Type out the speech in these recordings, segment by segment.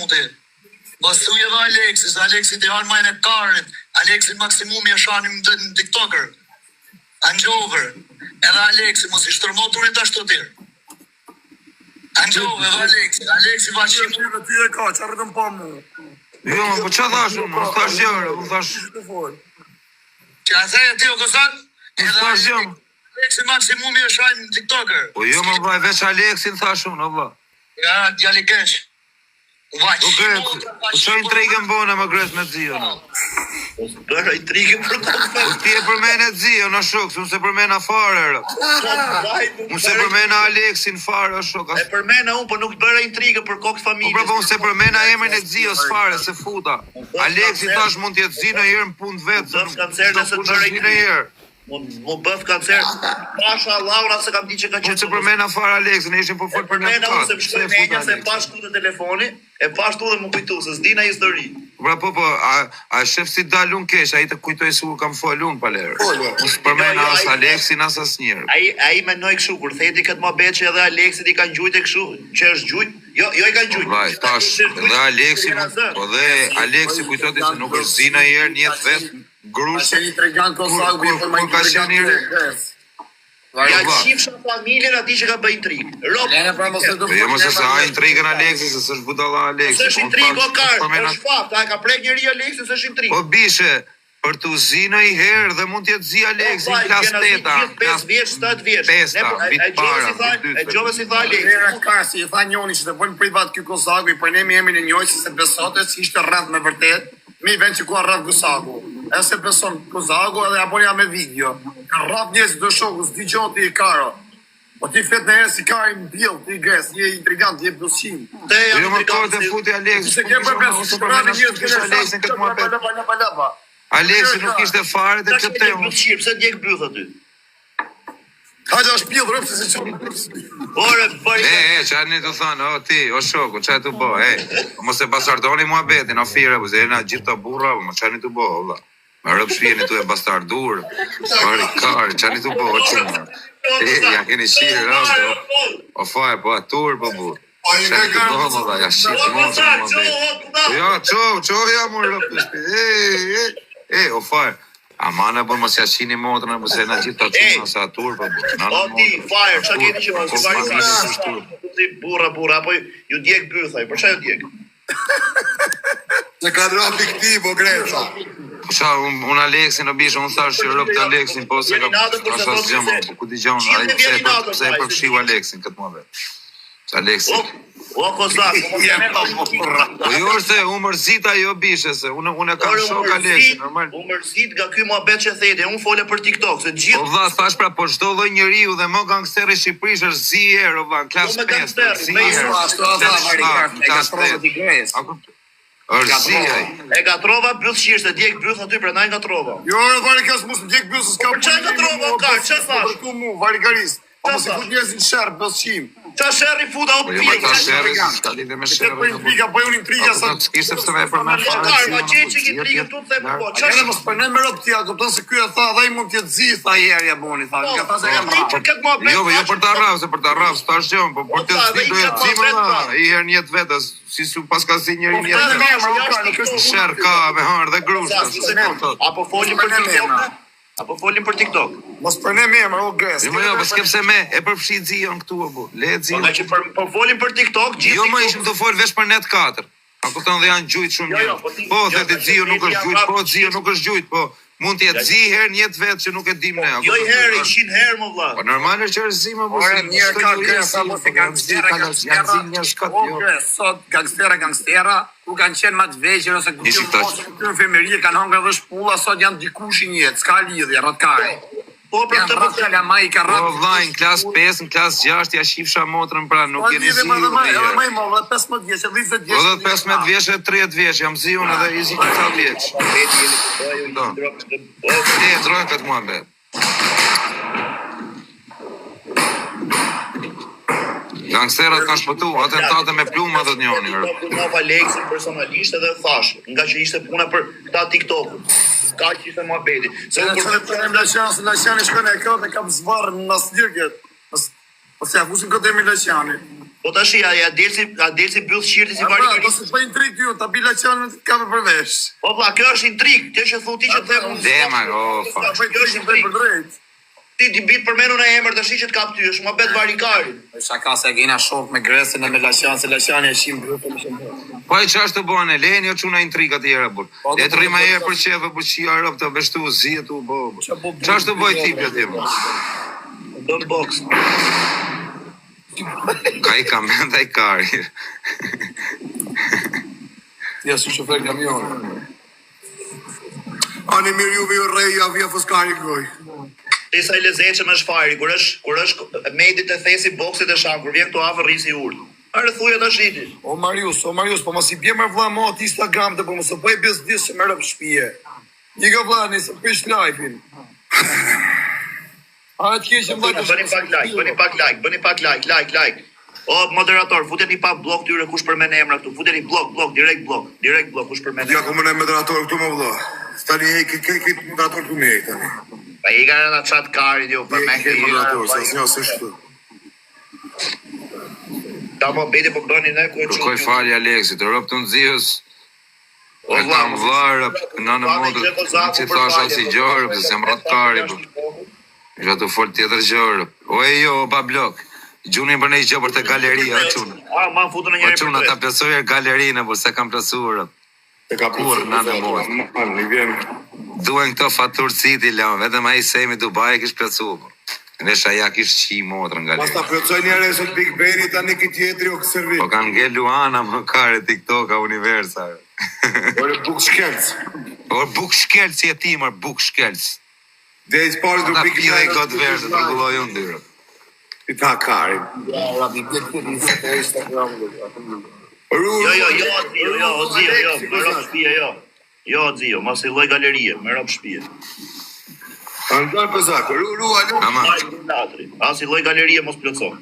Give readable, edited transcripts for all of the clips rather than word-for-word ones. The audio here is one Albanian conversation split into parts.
muti. Mos thuj edhe Aleksis, Aleksit i hanë majnë e karit, Aleksit maksimumi e shanim në TikToker. Anjover, edhe Aleksi, mos i shtërmoturit ashtu tirë. Anjover, edhe Aleksi vashim. Ty e ka, që arritëm pa mu. Jo, po që thash unë, më thash gjërë, më thash... Që a theja ti o kësat? Më thash gjërë. Aleksi maksimumi e shanim në TikToker. Po jo më vaj, veç Aleksin thash unë, Allah. Ja, djali kesh. Po që intrigën bona më gres me Zio, në? Bërë intrigën për kokë. Po ti e përmene Zio, në shok, se unë se përmena fare, rë. Unë se përmena Aleksin fare, shok. E përmena unë, po nuk bëra intrigë për kokë familjes. Po unë se përmena emrin e Zios fare, se futa. Aleksin tash mund t'jetë Zi në herë në punë vetë, se nuk të bëra Zi në herë. Mu bëf kancer. Pasha Laura se kam di që ka qenë. Unë se përmena fare Aleksin, e ishim po fol për përmena unë se më shkoj me enja se pash tu të telefoni, e pash tu dhe më kujtu, se s'dina histori. Pra po, a shef si dalun kesh, a i të kujtoj su kam folun palerë. Unë se përmena as Aleksin as as njërë. A i menoj këshu, kur theti këtë më betë që edhe Aleksit i kanë gjujt e këshu, që është gjujt, jo i kanë gjujt. Vaj, tash, edhe Aleksin, po dhe Aleksin kujtoti se nuk është Zina i herë njëtë vetë, Grushe një tregan Kosagu i për majtë tregan të regres. Ja qifsha familjen ati që ka bëj intrigë. Jo mos e se ha intrigën Aleksis, se s'është budalla Aleksis. Se është intrigë o karë, është fakt, a ka prek njëri Aleksis, është intrigë. Po bishe, për të Zina i herë dhe mund t'jetë Zi Aleksin, klas 8-a. 5 vjeç, 7 vjeç. 5-a, vitë para. E gjove si tha Aleksis. Vera Kasi, i tha njoni që të bëjmë privat kjo Kosagu, i përnemi emin e njoj që se besote, që ishte rrëth me vërtet, me i vend që ku a rrëth Kosagu. E se beson Kosagu edhe aponja me video. Ka rrëth njësë dë shoku, s'di gjonë ti i karo. Po ti fet në herë si kari në bjellë, ti i gres, je intrigant, je bësim. Jo më kohë të futi Aleksis, se ke përbesu, shkërani njësë kënë Aleksin këtë mua betë. Aleksin nuk ishte fare të këtë temë. Pse djek byth aty? Hajde është pjellë rëpë se që në Ore, bëjë. Qarë një të thonë, o ti, o shoku, qaj të bo, mos e bastardoni mua betin, o fire, po se e na gjithë të burra, mo qaj një të bo, ola. Me rëpë shpjeni të e bastardur, mërë i karë, qaj një të bo, o qimë. Ja keni shirë, o faj, po atur, po burë. Qaj një të bo, mo da, ja shqipë, mo që mua betin. Ja, qo, ja, mo rëpë shpjeni, o faj. Amana por mos ja shini motrën apo se na gjithë të çuna sa atur po. O ti, fire, çka keni që mos fare. Ti burra, apo ju djeg bythaj, për çfarë ju djeg? Se ka dra fiktiv o Greta. Qa, unë Aleksin o bishë, unë thash që rëpë të Aleksin, po se ka asha së gjëma, po ku t'i gjonë, a i pse e përfshiu Aleksin këtë më vetë. Që Aleksin... O, Kozak, po jo është e umërzita jo bishe, se unë e kam shok Aleksin, normal. Umërzit nga ky mua betë që thete, unë fole për TikTok, se gjithë... Po vla, thash pra, po çdo lloj njeriu dhe më gangster i Shqipërisë është Zi herë, o vla, në klasë 5, Zi herë. Është Zi ai. E gatrova byth shirë, se djek byth aty prandaj gatrova. Jo, vari kas mos djek byth s'ka. Për çfarë gatrova o kar, çfarë thash? Për ku mu, vari garis. Po mos i fut njerëzin sherr bëllshim. Qa sherri futa o pjellë? Jo, ta sherri, s'ka lidhje me sherri. Po intriga, po unë intriga sa... S'kishte pse me e përmen fare. Ma qenë që intrigën tu të them po. Ene mos përnen me rëpë tja, kupton se ky e tha, dhe i mund t'jetë Zi, tha herja boni, tha. Ka tha se ka ma. Jo, për ta rraf, se për ta rraf, s'tash gjën, po për të Zi do jetë Zi më dha, i herë njët vetës, si su pas ka si njëri njët vetës. Sherë ka, me harë dhe grusë. Apo folim për TikTok? Apo folim për TikTok? Mos përnem emër, o Gres. Jo, po s'kepse me, e përfshi Zion këtu, o bu, le Zion. Po nga që po folim për TikTok, gjithë... Jo, më ishim të folë vesh për net 4. A kupton dhe janë gjujt shumë njërë. Po, dhe të Zion nuk është gjujt, po, Zion nuk është gjujt, po, mund t'jetë Zi herë njët vetë që nuk e dim ne. Jo i herë, i 100 herë, më vla. Po, normal është që është Zi, më bu. Ore, njërë ka Gresa, mos e gangstera, ku kanë qenë matë veqër, ose këtë në femerie, kanë hongë edhe shpulla, sot janë dikush i njëtë, s'ka lidhja, rëtkare. Po, për të ratë kalamaj, ka ratë... Po, vllai, në klasë 5, në klasë 6, ja shifsha motrën, pra, nuk jeni Zi. Po, edhe maj më, 15 vjeqë, 20 vjeqë. Po, dhe 15 vjeqë, 30 vjeqë, jam Zi unë edhe i Zi këta vjeqë. E, drojnë këtë mua betë. Gangsterat kanë shpëtu, atentate me pluma dhe njoni. Nga Aleksin personalisht edhe thash, nga që ishte puna për këta TikTok-ut. Ka që ishte mua beti. Se në që të në Lëshani shkone e këtë e kam zvarë në nasdirket. Po se afusin këtë e mi Lëshani. Po tash ja delsi byll shirti si Pra, vari. do se bëjnë trik ju, ta bila qanë të kamë përvesh. Po vlla, kjo është intrig. Ti që thu ti që të them. Dema, Ta bëjnë trik për drejt. Ti di bit përmenu në emër tash që të kap ty, është mohabet varikari. Shaka se kena shok me Gresin e me Lashan, se Lashani e shim grupën e shumë. Po e çfarë të bëne? Leni o çuna intriga të tjera bur. Le të rrim herë për çeve për çia rrop të beshtu zietu bo. Çfarë të bëj ti ti? Don box. Ka i kamenda i kari. Ja, si shofer kamion. Ani mirë juve ju reja via fuskari goj. Ti sa i lezetshëm është fari, kur është medit e thesi boksit e sham, kur vjen këtu afër rrisi ul. Are thuja tash rriti. O Marius, po mos i bje me vlla mo atë Instagram të po mos e bëj biznes që merr shtëpie. Një ka vlla nëse pish live-in. A të kesh më Bëni pak like. O moderator, futeni pa blok tyre kush përmend emra këtu. Futeni blok, direkt blok kush përmend. Ja komë në moderator këtu më vlla. Tani ke moderator këtu me tani. Pa i kanë na chat karit jo për me Ke moderator, sa s'njo se shtu. Ta më bëni po bëni ne ku e çu. Kërkoj falje Aleksit, rrop të nxjihës. O kam vlarë, në modër, që thash ai si gjorë, pëse sem rrot kari, isha të fol tjetër gjorë. O e jo, pa blok, gjunin për ne i gjë për të galeria, o qunë. Ma futu në O njëri qunë, ta plësojër galerinë, por se kam plësuar. E ka Kur, në modë. Në vjen. Duen këto faturësit i lamë, vetëm ai semi Dubai kish plësuar. Nesha ja kish qi motrën Pas ta galeri. plotësoj njëre sot Big Beni tani këtë tjetri o kësërvi. Po kanë nge Luana, më kare, TikToka, Universa. Ore buk shkelc. O buk shkelc si e ti, mër buk shkelc. Dhe i spari du Ta Big pide i gotë verë, të rëgulloj unë dyrë. I ta kari. Jo, zio, mos i lloj galerie, më rop shtëpie. Andaj pëzak, alo. Ama, As i lloj galerie mos plotson.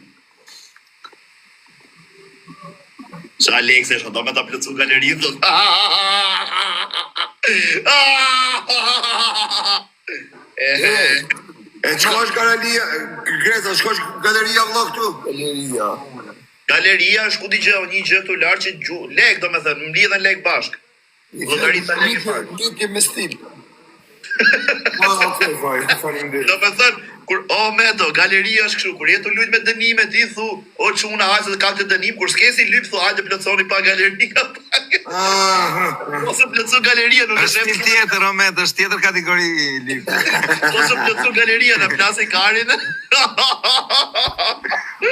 Sa Alexe do me ta plotsu galerinë thot. E qkosh galeria, Greta, qkosh galeria vëlla këtu? Galeria është ku di gjë, një gjë këtu lart që lek domethënë, mblidhen lek bashk. Llogarita lek bashk. Lek me stil. Okej, faleminderit. Domethënë, kur meto, galeria është kështu, kur je të lut me dënime ti thu, o çuna hajde të ka të dënim, kur skesi lyp thu hajde plotsoni pa galeria. Ose plotsu galeria nuk është stil tjetër, Omet, është tjetër kategori lipë. Ose plotsu galeria në plasi karin.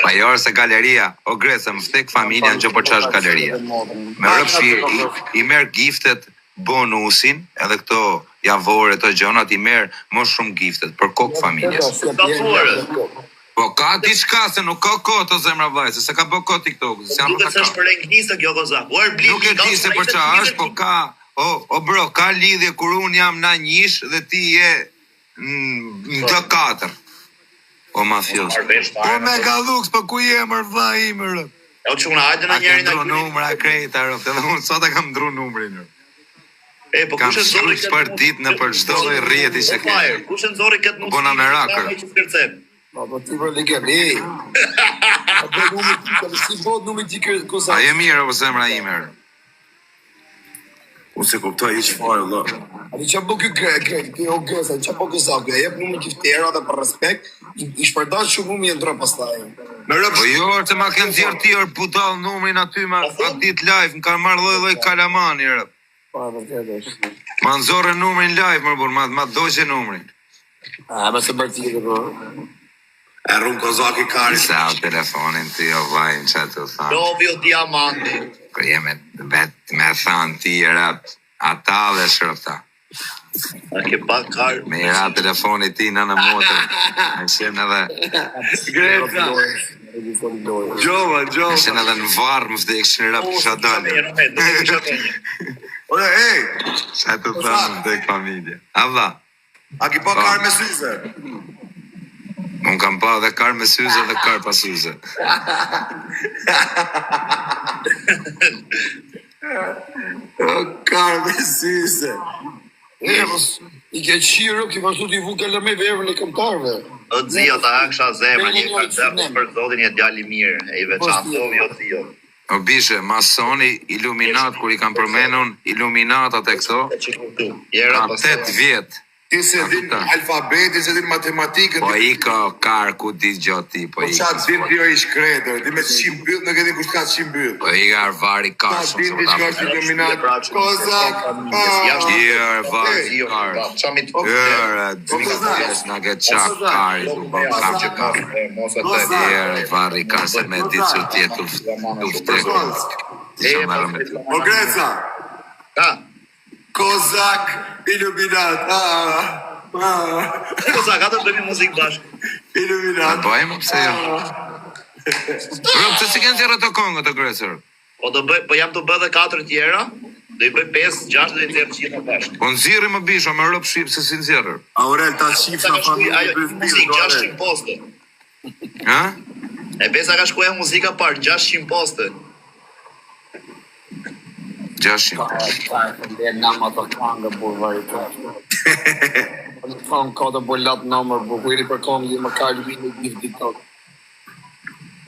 Pa jo se galeria, o Gresa, më ftek familja në që po qash galeria. Me rëpshi, i merë giftet bonusin, edhe këto javore të gjonat, i merë më shumë giftet për kokë familjes. Po ka diçka se nuk ka kohë të zemra vllai, se ka bë kohë TikTok, se janë Duket se është për engnisë kjo goza. Or bli. Nuk e di se për çfarë është, po ka, o bro, ka lidhje kur un jam na njish dhe ti je në T4. O mafios. Po me gallux, po ku je mër vllai im rë? O çuna hajde në njërin na numra kreta rë, edhe un sot e kam ndru numrin. E po Kam kush e nxorri shkruaj për ditë në për çdo lloj rrjeti që ke. Kush e nxorri këtë mundësi? Bona me rakër. Po ti për legend. A do numri ti, si bot numri ti A je mirë o zemra ime rë? Unë se kuptoj hiç fare vëlla. A di çfarë bë ky o Gresa, çfarë bë ky zak? Jep numrin tiftera dhe për respekt, i shpërndan shumë më ndro pastaj. Po jo, se ma kem zjerë ti orë budall numrin aty ma atë ditë live, më kanë marrë lloj kalamani rë. Po vërtet është. Ma nxorë numrin live më bur, ma doqe numrin. A më se bërti po. E rrun kozaki kari. Sa o telefonin ti o vajnë që të thanë. Lovio diamanti. Kër jeme vetë me thanë ti rap, ata dhe shërëpta. A ke pak kar. Me i ra telefonit ti në motër, me shenë edhe, Greta. Gjova. me shenë edhe në varë më vdekshin rap kisha dalë. Ore, ej, Sa të thanë më vdek familje. Allah, a ki pa kar me syze? unë kam pa dhe kar me syze dhe kar pa syze. Kar me syze. I ke qirë, ki vazhdu t'i vu kalla me verën e këmtarve. O zio, ta haksha zemra, një kërcep për zotin e djali mirë, e i veçantov, jo zio. O bishe, masoni, iluminat, kur i kam përmenun, iluminatat e këto, Jera ka 8 vjetë. Ti se din alfabetin, se din matematikën. Po i ka kar ku di gjoti, po Po i qatë din kjo i shkretër, di me 100 byll, nuk e din kush ka 100 byll. Po i ka vari Ta kar shumë din se di qka është iluminat, kozak, vari kar. Në ke qak kari, ku bëm kam që ka. Vari kar se me ditë që tjetë O Greca, Ka, kozak, iluminat, kosa, ka të bëjmë muzikë bashkë. iluminat. Bëjmë, pse jo? Rëpë, se si kënë zjerë të kongë të gresër? Po jam të bë dhe 4 tjera, do i bëj 5, 6 dhe i nxjerr gjitha bashkë. Po nëzirë më bisho, me rëpë shqipë se si nëzirë. Aurel, ta qif Sa në ka shkuj, ajo, familje muzikë 600 poste. Ha? E besa ka shkuja muzika parë, 600 poste. 600. Dhe nama të kangë, burvari të. Në kam ka të bolat nëmër, burguri për kongë, më ka lëvinë në gjithë diktot.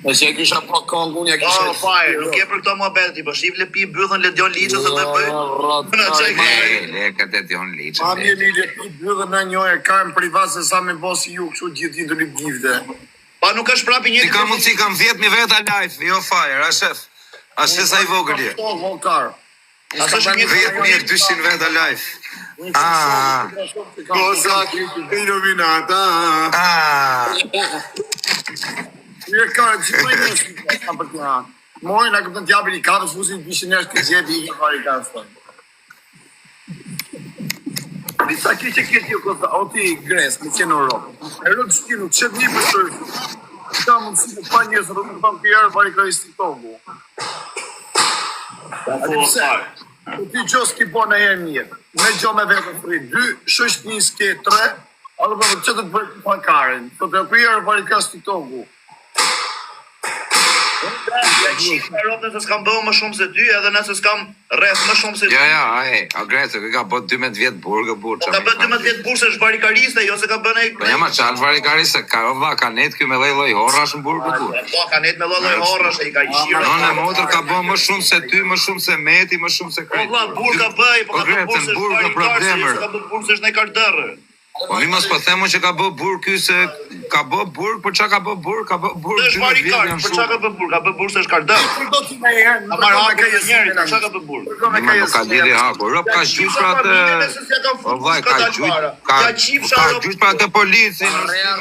Nëse e kisha pa kongë, unë e kisha... Oh, fire, nuk e për këto muhabet, po shif le pi bythën le Dion Liçës se të bëj. Në çaj ke. Lekët e Dion Liçës. Ma mirë le pi byllën në një e ka në privat se sa me bosi ju, kështu gjithë ditë në gifte. Pa nuk është prapi Ti njëri. ka mundësi, kam 10.000 veta live, jo fire, a shef. A shef sa i vogël je. Po, vokar. Asë është një 10.000, 200 veta live. Ah, kozak, iluminat, Mirë ka, që më një shumë ka për tja. Mojë në këpën t'japi një kapës, fusin pishin nështë të gjepi i ka pari ka së. Disa ki që këtë jo këtë, o ti Gres, me qenë në Europë. E rëtë shkinu, qëtë një për shërë. Ka mundësi në pa njësë, rëtë në pamë pjerë, pari ka i stitogu. Po ti gjos ki po në herë mirë. Me gjo me vetë fri, 2, shështë një s'ke 3, atë për që të të bërë pankarin. Të të pjerë, pari ka stitogu. Ja qif në Europë nëse s'kam bëhu më shumë se 2, edhe nëse s'kam rreth më shumë se 2. ja, a Gresë, kë ka po 12 vjetë burgë, burë. Ka bën 12 vjet burse është varikariste, jo se ka bën ai. Po jam atë qalë varikari se ka ova, ka net kjo me loj horrash në burgë, burë. Po ka net me lloj horrash ai ka i shirë. Në motër ka bo më shumë se ty, më shumë se meti, më shumë se Po krejt. vlla burr ka bëj, po ka bën burse është burgë varikariste, problemer. ka bën burse është në kardërë. Po mi mos po themu që ka bë burg ky se ka bë burg, po çka ka bë burg? Ka bë burg Është 12 vjet varikar, janë për çka ka shumë. bën burr? Ka bën burse është kardërë. Do t'i me herë, Ka marrë hapur të njëri, për çka ka bën burr? Mi më nuk ka lidhje hako. Rop ka gjysh pra të... O vaj, ka gjysh pra të policin.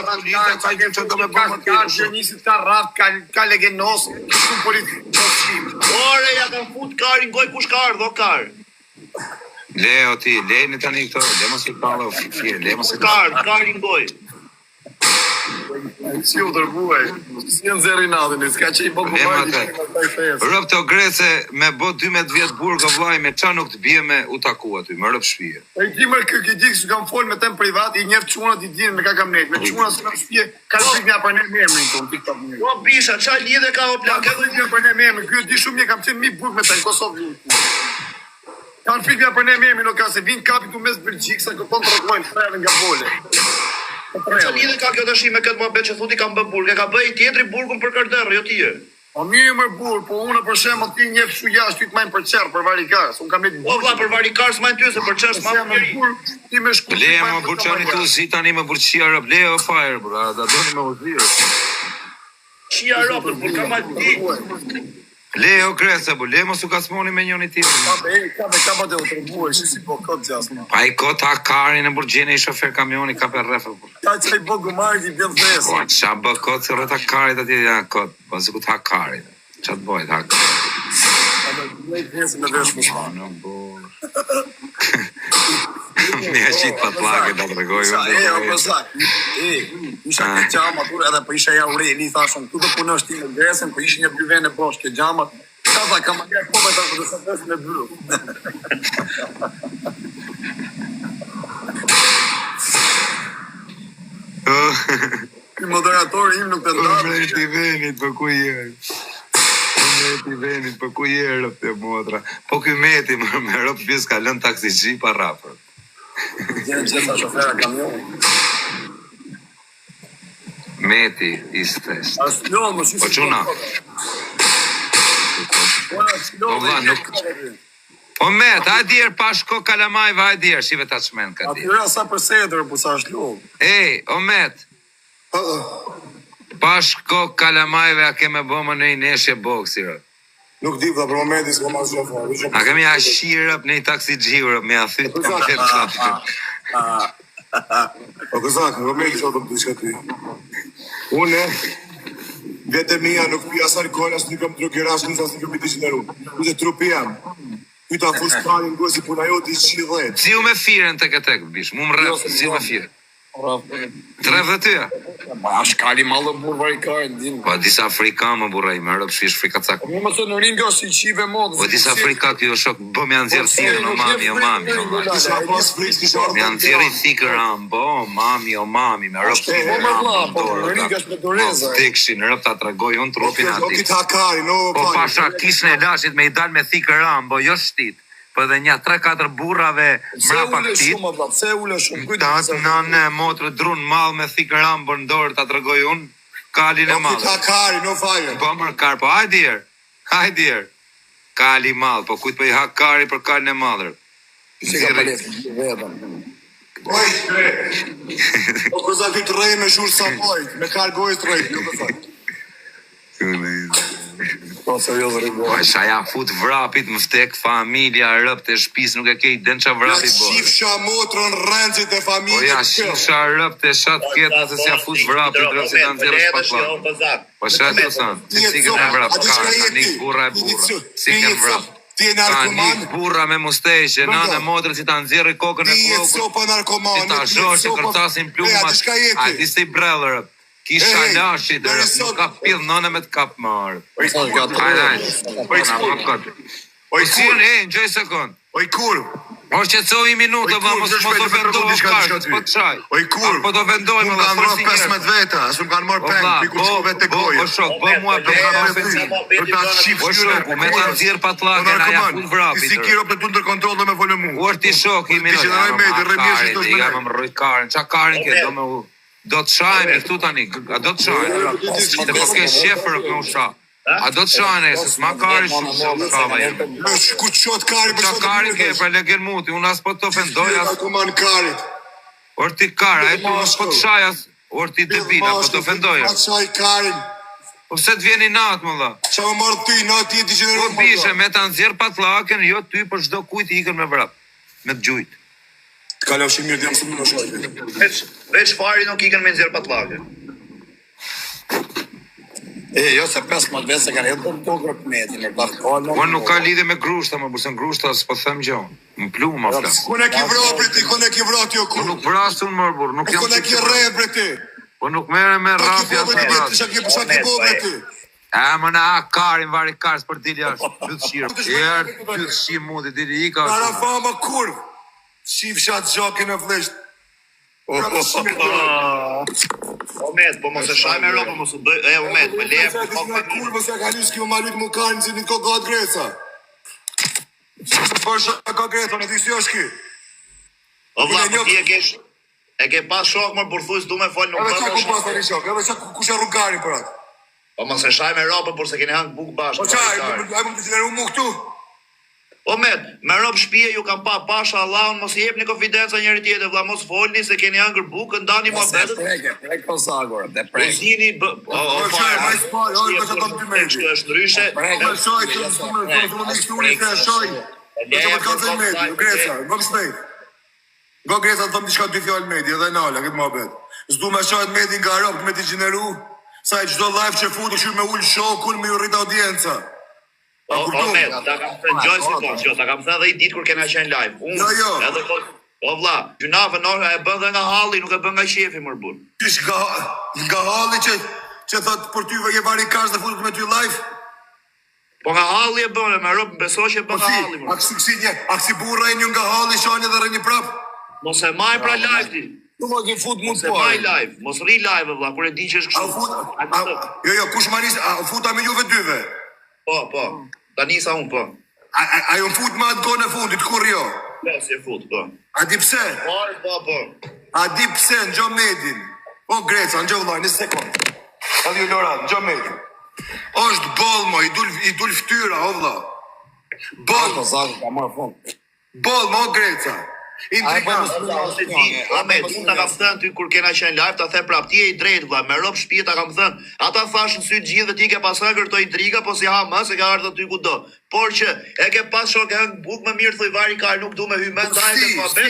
Policia ka gjysh që do me bëmë të Ka gjënisit ka raft, ka legenos, shumë politikë. Ore, ja kanë fut karin goj kush ka ardhur, o kar. Leo ti, lejni tani këto, le mos i parlo fire, le mos i Karin goj. Si u dërguaj, si në zeri natën, s'ka që i bëgë Lemate. Rëp të grece me bo 12 vjetë burgë vlaj me qa nuk të bje me u taku aty, më rëp shpije. E ti mërë këtë dikë që kam folë me tem privat, i njërë qunat i dinë me ka kam nejtë, me qunat së në shpje, ka shpik nga për ne me emrin tonë, TikTok një. Po bisha, qa lidhe ka o plak, Ka shpik nga për ne me emrin, kjo di shumë një kam qenë mi burgë me ta në Kosovë. Kanë shpik nga për ne me emrin, nuk ka se vinë kapitu mes Belgjikë, sa këton të rëgojnë freve nga vole. qa lidhe ka kjo tash me këtë muhabet që thuti kam bë burg, e ka bëj tjetri burgun për kardërë, jo ti. O mirë më burë, po unë për shemë ti njef shu jashtë, ty të majnë për qerë, për varikarës, unë kam e Po vlla për varikar s'majn ty se për çes ma më burë, ti me shku... Le më burçani tu zi tani më burçia rëp, le o fire, bro, da doni me uzirë. Qia ropën, por ka ma ti. Le o grece, bu, le mos u kasmoni me njëni tjetrin. Ka ba dhe u tërbuaj, që si po këtë gjasë. Pa i kot hakarin e burgjeni i shofer kamioni ka për rrefë. Ka që i po gëmarë i bjellë Po, dhesë. qa bë kot se rrët hakarit atje janë kot. Po, si ku të hakarit. Qa të bojt hakarit? Ne i dhesë me dhesë më shma. Po, në burë. Me e qitë pa plake da të regoj. O përsak, isha këtë gjama tur edhe për isha ja ure, li thashon, tu të punësh ti në dhesën, për ishin një dy vene bosh këtë gjama, ka tha, ka më gjerë po me ta për të së dhesë me bërë. Ky moderatori im nuk të ndarë. Mreti venit për ku jerë. Mreti venit për ku jerë rëpë të motra. Po ky meti me rëpë pjesë ka lën taksi gjipa rapër. Gjenë gjitha shofera kamion. Meti is fest. A s'lon, më Po çuna. Po va nuk. O met, hajde djerë pashko kalamajve, hajde djerë, shive ta çmen ka ti. Atyra sa për sedër, po sa është lom. Ej, o met, pashko kalamajve a keme bëmë në i neshje boksi, rë. Nuk di vëlla për momentin s'po mas shofa. A kemi a shirëp në i taksi gjirëp, me a thyt komplet qatë. Po kozak, në momentin shofa të diçka ty. Unë vete mia nuk pi as alkool as nuk kam drogerash, nuk as nuk kam degeneru. Unë trupi jam. Pyta fus panin gozi puna jote i shidhet. Ziu me firen tek e tek, bish, mu më rrëf, ziu me firen. Tref dhe tyja. Është kali malë burë varikajnë, din. Po disa Afrika më buraj, me rëp shfish frikacak. Më më thë në ringo si qive modë. Po disa Afrika kjo shok, bëm janë zirë thirën, o mami, o mami, o mami. Kisha pas friks, kisha ardhë. Janë zirë i thikë rambo, o mami, me rëp shfish Po më vla, po në rambo. ringo është me doreza. Tekshin, rëp ta tregoj unë trupin O ati. kitë hakari, no Po pasha kisën e lashit me i dal me thikë rambo, jo shtit. Po dhe një 3-4 burrave mrapa këtit. Pse ule shumë, Ta në motrë drun mall me thikë rambo në dorë ta tregoj unë kalin e O kitë mall. hakari, no fire. Po mërë kar, po hajdir. Kali mall, po kujt po i hak kari për kalin e madrë. Si ka palefë, vetëm. Oj, o kozak ty të rej me shurë sa pojt, me kargojës të rej, nuk e fakt. Po, serios ringo. Po shaja fut vrapit, më vtek familja, rëp të shpis, nuk e kej den qa Ja vrapit bo. shifsha motrën rëndësit e Po familje. ja shifsha rëp të shat ketë, nëse si ja fut vrapit, rëp si kanë zirë shpatla. Po shaja të sanë, si ken e vrap, ka nik burra e burra, si ken vrap. Ti e Ka narkoman, nik burra me musteqe, në motrë si ta nxirri kokën e ti e flokut. sopa narkoman. Si ta zhosh që kërtasin plumat, a ti si brellë, kisha Ej, lashit, deri nuk sot- ka pill nëne me të kap marë. Hajde, Oj, si kur, në gjoj sekund. oj, kur. O shqetësoj i minutë, ba, mos të vendoj kartë, po të qaj. Oj, kur. Po të vendoj, Unë më kanë marrë 15 veta, as unë kanë marrë peng, piku shkove të gojë. Po shok, po mua Për ta benzin. shif Po shok, me ta nxirë patlaken, aja fut vrapit. Si kiro për të ndër kontrol dhe me folë mu. Ur ti shok, i minutë. Ti që në rejmejt, rejmjesht ishtë Ja më rroj karën, qa karën ke, do të shajme këtu tani, a do të shajme. Se po ke shefër me usha. A do të shajme, se s'ma kari shumë se ushava jem. Ku qot kari për Qa karin ke, për legen muti, unë as po të ofendoj, as Narkoman karit. or ti kara, e tu mos po të shajas, or ti debila, po të ofendoj. Pa qaj karin. Po pse të vjeni natë, më dha? Qa më marrë ty, natë jeti që në Po bishe, me të nxjerr patllaken, jo ty për çdo kujt i ikën me vrap, me të gjujt. Të kalofshin mirë, jam së më në shojtë. Veç fari nuk ikën me nxjerr patllake. Jo se 15 vese kanë jetë të tokër të metin, në bashkallë. Po nuk ka lidhje me grushta, më burse grushta s'po them gjë. Më plu më flas. Kone ki vro për ti, kone ki vro ti o Po kur. nuk vrasun më burr, nuk jam. Kone ki re për ti. Po nuk merre me Pa ki rafja po për të ti, vras. sa ki po për ti. E më na karin vari kars për dil jashtë. Pyet shir. Pyet shir mundi dili i ka. Para fama kur. Shif shat gjokin e flesht. Omet, po mos e shaj me ropë, mos u bëj, Omet, me leje. Kur mos ja ka lysh ki më malut mu kanë si një kohë gatë Greca. Po shak ka Greca, në ti si është ki. O vlla, po ti e ke pas shok më burthus du me fol nuk Edhe qa ku bësh. pas të një shok, edhe qa ku shë rrugarin për atë. Po mos e shaj me ropë, por se keni hangë buk bashkë. Po qa, e më të gjeneru mu këtu. Omet, me ropë shtëpie ju kam pa pasha Allahun, mos i jepni konfidenca njëri tjetrit, vlla, mos folni se keni hangër bukën, ndani muhabetet. Prek konsagor, dhe Po prek. zini o qaj, ma i spaj, oj, po që kam ty me Kështu është ndryshe. Po shoj, të më sturi se shoj. Po që më të kalëzën medi, në Greca, në më shpejt. Nga Greca të thëmë t'i shka dy fjallë medi, edhe nala, këtë muhabet. Zdu me shojt medi nga ropë, me t'i gjeneru, sa e qdo live që futu që me ullë shokun, me ju rrit audienca. Omet, ta kam thënë gjoj si po, që ta kam thënë dhe i ditë kur kena qenë live. Unë, Jo. edhe po, o vlla, gjunafë nora e bën dhe nga halli, nuk e bën nga shefi më bur. Kish nga halli që thot për ty vëje vari kash dhe futut me ty live. Po nga halli e bën, me rob besoj që bën nga halli më. Aksi burra e një nga halli shani dhe rëni prap. Mos e maj pra live ti. Tu më ke fut mund Mos e maj live, mos rri live vlla, kur e di që është A kështu. fut, jo, kush manis, a futa me juve dyve. Po, ta nisa unë po. A ju fut me atë gone fundit, kur jo? Po, si fut, po. A di pse? Po. A di pse në gjo medin? O Greca, në gjo vëllaj, një sekund. A di Lorat, në gjo medin. Është boll, mo, i dul ftyra, o vëlla. Boll, mo, Greca. Intrigant. Ahmet, unë ta kam thënë ty kur kena qenë live, ta the prap, ti je i drejtë vëlla, me rob shtëpi ta kam thënë. Ata thashën sy të gjithë dhe ti ke pas hëngër këto intriga, po si ha më se ka ardhur ty kudo. Por që e ke pas shok e hëng buk më mirë thoj vari ka nuk du me hy me ndaj me mohabet.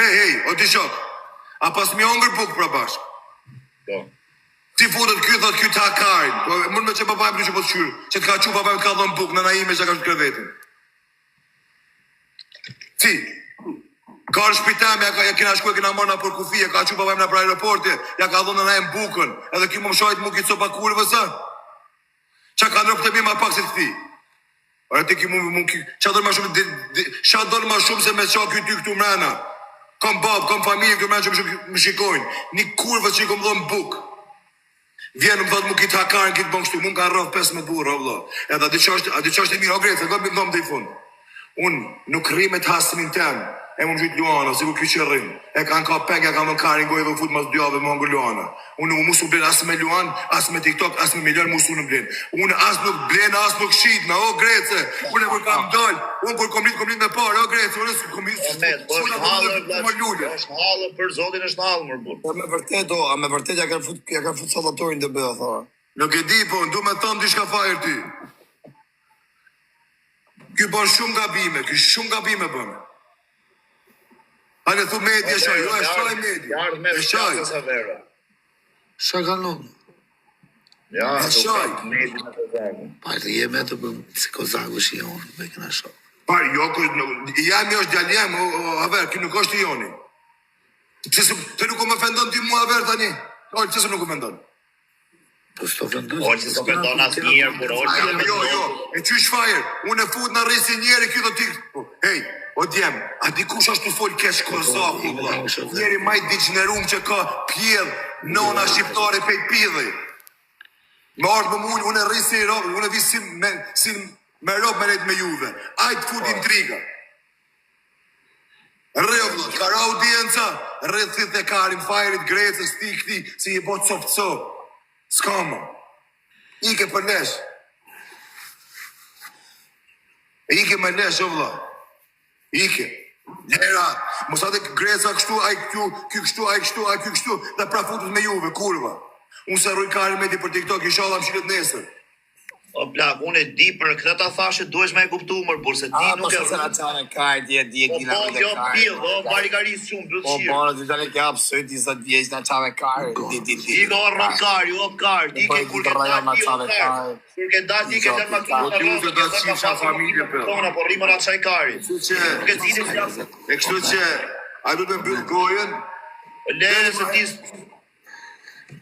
Hej, o ti shok. A pas mi hongër buk pra bashk? Po. Ti futet ky thot ky ta karin. Mund me që papaj më që po të shyrë. Që të ka që papaj më ka dhënë buk, nëna ime që ka shkë krevetin. Ti, ka në shpitem, ja kena shku e kena marrë na për kufije, ka që papaj më na për aeroporti, ja ka dhënë nëna e më bukën, edhe ki më shajt mu ki copa kurve së. Qa ka nërë për të mi ma pak se të ti? Ore ti ki mu ki, qa dërë ma shumë se me qa ty këtu mrena. Kom bab, kom familje këtu mrena që më shikojnë. Një kurve që i kom dhënë bukë. Vjenë më dhëtë mu kitë hakarën, kitë bëngë shtu, mu më ka rrëv 15 burë, o vëllo. Edhe a di që është e mirë, o Greca, do më dhëmë dhe i fundë. Unë nuk rrimet hasëmin temë, e më gjytë Luana, si ku kjo që rrimë. E kanë ka pek, e ka më karin gojë dhe u futë mas djave më ngë Luana. Unë nuk musu blenë asë me Luan, asë me TikTok, asë me milion musu në blenë. Unë asë nuk blenë, asë nuk shqitme, o Grece. Unë e kur kam dollë, unë kur kom litë me parë, o Grece, unë së kom litë. është halë për zotin është halë mërë burë. Po me vërtet ja kanë fut sallatorin të bëha, thara. Nuk e di, po, ndu me thonë di shka fajrë ty. Ky bën shumë gabime bënë. Hane thu media shoj, jo e shoj media. E shoj. Shka ka nëmë? Ja, E shoj. Pa të jeme të bëm si Kozaku shi jonë, me këna shok. Pa, jo, jam jo është djaljem, o Aver, ki nuk është i joni. Të nuk më ofendon ti mua Aver tani? Oj, që se nuk ofendon? Po s'to ofendon? O që s'ofendon asë njerë, kur o që Jo, e qysh fajer, unë e fut në rrisi njeri, kjo do t'i... Hej, o djem, a dikush është të fol kesh Kozaku, vla? Njeri maj diqnerum që ka pjedh, nona shqiptare pejt pjedhi. Me ardhë më mullë, unë e rrisi i robë, unë e visi me robë me rejtë me juve. Ajtë fut intriga. Rrë, ka ra audienca, rrë thith e karin, fajrit, Grecës, ti këti, si i botë copë. S'kama. Ike për nesh. Ike me nesh, o vla. Ike. Njera, mosate Greca kështu, aj këtu, ky kështu, aj kështu, aj ky kështu, dhe pra futut me juve, kurva. Unë se rrujë karin me ti për TikTok, inshallah më shiret nesër. O plak, unë e di për këtë ta thashe, duhesh me e kuptu mërë, por se ti nuk e rrë. A, po kajt, Po, kjo pil, o, barikaris shumë, Po, blëqirë. bërë, të tani ke apsoj, ti sa t'vjeq në qave kajt, Ti ka rrë kari, o kari, ti ke kur ke da ti o kari. Kur ke da ti ke dhe ma kërë në rrë, ke dhe ma familje për. Po, rrimën atë qaj kari. E kështu që, a du të mbyllë gojen, Lere se ti...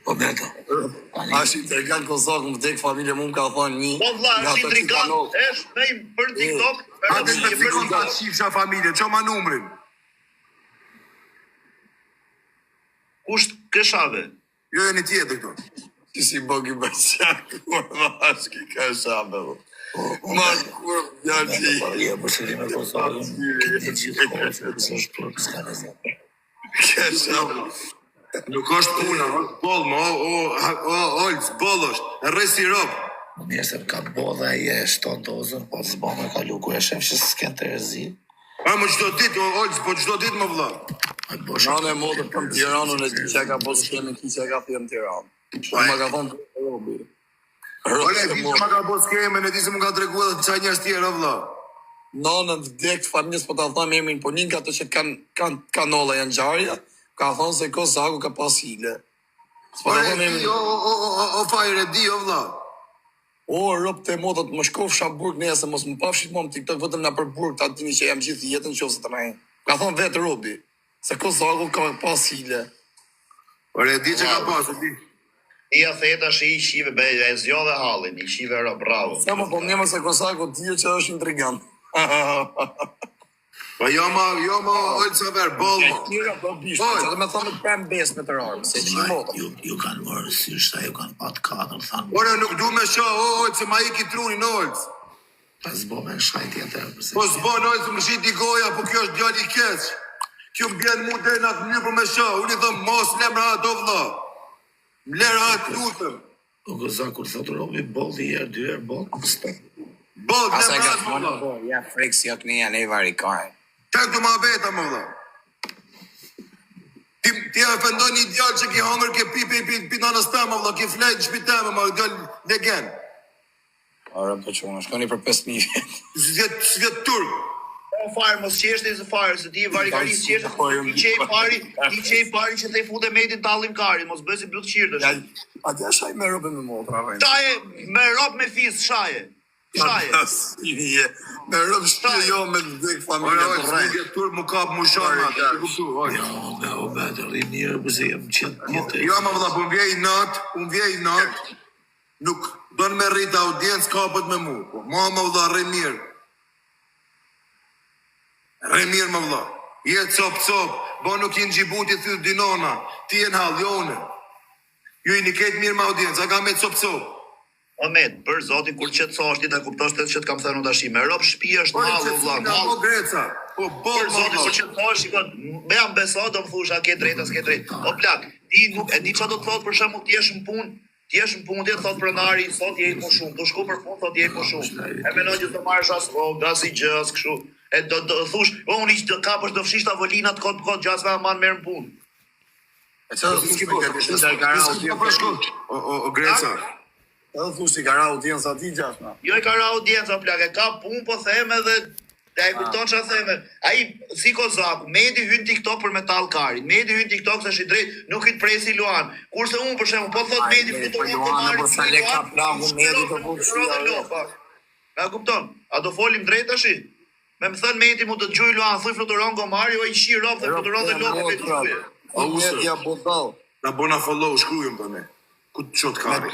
Po beto. Ashtë intrigant Kozak, më tek familje mu më ka thonë një. Po vla, është intrigant, është me për TikTok. a të specifikon të qifsha familje, që ma numrin? Kusht këshave? Jo e një tjetë këto. Si bëgi bëqak, kur vashki ka shabe. Ma kur janë që i. Ja, për shëri me Kozakën, këtë gjithë kohë, që është për s'ka në zemë. Ka shabe. Nuk është puna, boll, o Olc, boll është, rresi robë. Më mirë se më ka bo dhe e shton dozën, po të zbo me kalu ku e shef që s'ken të rezi. A më qdo dit, Olc, po qdo dit më vla. Nane e modë për Tiranën e ti që ka po s'kemi ki që ka thjem Tiranë. Shumë më ka thonë të robi. Ole, di që më ka po s'keme, në di se më ka tregu edhe të qaj njës tjera, vla. Nanën vdekt familjes po ta thamë emrin, po një nga të që kanë kanolla janë gjarja, ka thonë se Kozaku ka pas hile. Ole, di, o fajre, di, o vla. O, rëp të modët, më shkofsha burg nesë, mos më pafshit më TikTok, vetëm na për burg, ta dini që jam gjithë jetën qofse të me. Ka thonë vetë robi, se Kozaku ka pas hile. Ole, di që ka pas, di. I a theta shi i shive, be, e zjo dhe halin, i shive ro, bravo. Se më po njëmë se Kozaku t'je që është intrigant. Pa jo ma, Olc, ver, boll, ma. Tira po bishtë, që dhe me thonë të pëm besë me të rarë, se që i modë. Ju kanë mërë syshta, ju kanë pat katër, thanë. Ore, nuk du me sho, Olc, se ma i ki trunin, Olc. Pas bo me shaj tjetër. Po s'bo nojë të më shiti goja, po kjo është djali i keq. Kjo m'bjen mu dhe nga të një për me shoh. Unë i thëmë, mos lemra ato vëlla. Mlera atë lutëm. O gëza, kur thotë robi, boll i herë, 2 herë boll, s'të. Boll, Asa lemra ka atë vëlla. thonë, ja frikë si ok një ne vari kare. Qak të ma beta më vëlla. Ti e ofendoj një djallë që ki hangër, ke pi nanës temë, vëlla, ki flejt në shpi temë, më djallë legen. Ora po çuna, shkoni për 5.000 vjet. Si vjetë turk. Fare mos qeshte se fare se ti varikaris qeshte ti çej pari që te fute metin tallim karin mos bësi byll qirtësh. Atë shaj me robë me motra vjen. Shaje me rob me fis shaje. Shaje. Me rëmë shpje jo me dhek familje të rejnë. Ojë, turk mu kap mu shama. Jo, o betë, rri mirë, përse jam qëtë tjetër. Jo, ma vëlla, po unë vjej natë, nuk do në me rritë audiencë kapët me mu. Po, ma vëlla, rri mirë. Rri mirë, ma vëlla. Jetë cop, bo nuk jenë Gjibuti thyrë dinona, ti jenë halë, ju i një ketë mirë ma audiencë, a ka me cop. Ahmet, për zotin kur qetësohesh ti ta kuptosh të që të kam thënë unë tash. Me rob shtëpi është mall vëlla. Po Greca, po Për zotin kur qetësohesh, shikon, me jam beso do më thush a ke drejtë, s'ke drejtë. O plak, ti nuk e di çfarë do të thotë për shembull ti je në punë. Ti je në punë, ti thot pronari, sot je më shumë. Do shko për fund, thot je më shumë. E mendoj që të marrësh as gasi gjë, as kështu. E do thush, unë i kapësh do fshish tavolinat kot gjas me man merr në punë. E çfarë s'ke bërë? O Greca. Edhe thush ti ka ra audiencë aty gjashma. Jo e ka ra audiencë plak, e ka punë po them edhe e kupton çfarë them. Ai si Kozaku, Medi hyn TikTok për metall karin. Medi hyn TikTok se është i drejt, nuk i presi Luan. Kurse unë për shembull po thot Medi futu mund të marrë. Po sa le ka plagu Medi të punë. Na kupton? A do folim drejt tash? Me më thënë Medi mund të dëgjoj Luan, thuj fluturon gomari, o i shi rob dhe fluturon dhe lopë me dëgjoj. O media budall. Na bona follow, shkrujëm të ne. Ku të qot kari?